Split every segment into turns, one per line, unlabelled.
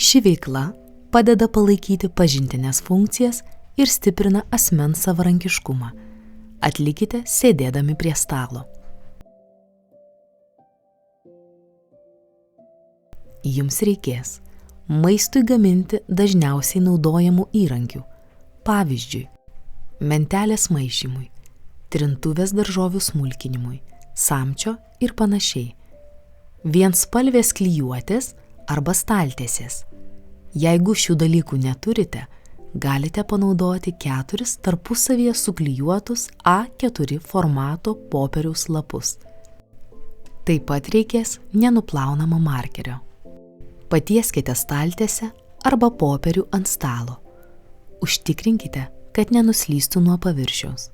Ši veikla padeda palaikyti pažintines funkcijas ir stiprina asmens savarankiškumą. Atlikite sėdėdami prie stalo. Jums reikės maistui gaminti dažniausiai naudojamų įrankių, pavyzdžiui, mentelės maišymui, trintuvės daržovių smulkinimui, samčio ir panašiai, vienspalvės klijuotės arba staltiesės. Jeigu šių dalykų neturite, galite panaudoti 4 tarpusavyje suklijuotus A4 formato popieriaus lapus. Taip pat reikės nenuplaunamo markerio. Patieskite staltiesę arba popierių ant stalo. Užtikrinkite, kad nenuslystų nuo paviršiaus.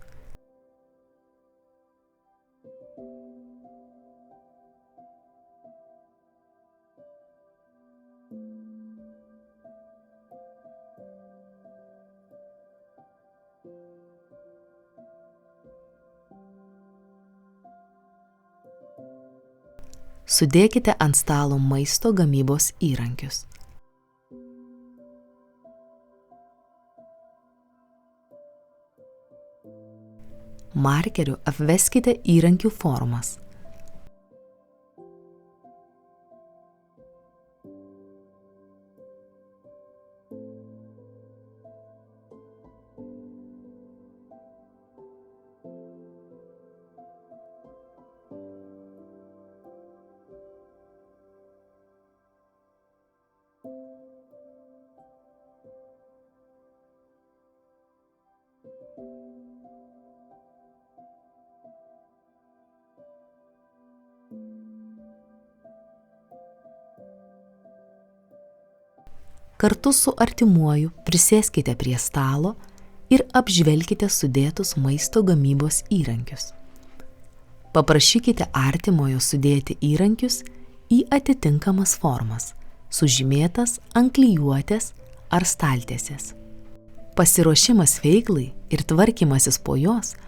Sudėkite ant stalo maisto gamybos įrankius. Markeriu apveskite įrankių formas. Kartu su artimuoju prisėskite prie stalo ir apžvelkite sudėtus maisto gamybos įrankius. Paprašykite artimojo sudėti įrankius į atitinkamas formas, sužymėtas ant klijuotės ar staltiesės. Pasiruošimas veiklai ir tvarkymasis po jos –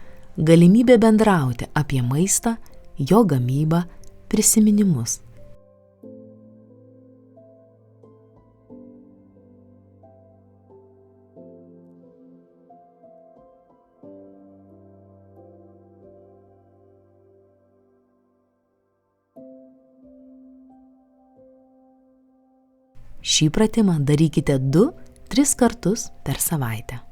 galimybė bendrauti apie maistą, jo gamybą, prisiminimus. Šį pratimą darykite 2-3 kartus per savaitę.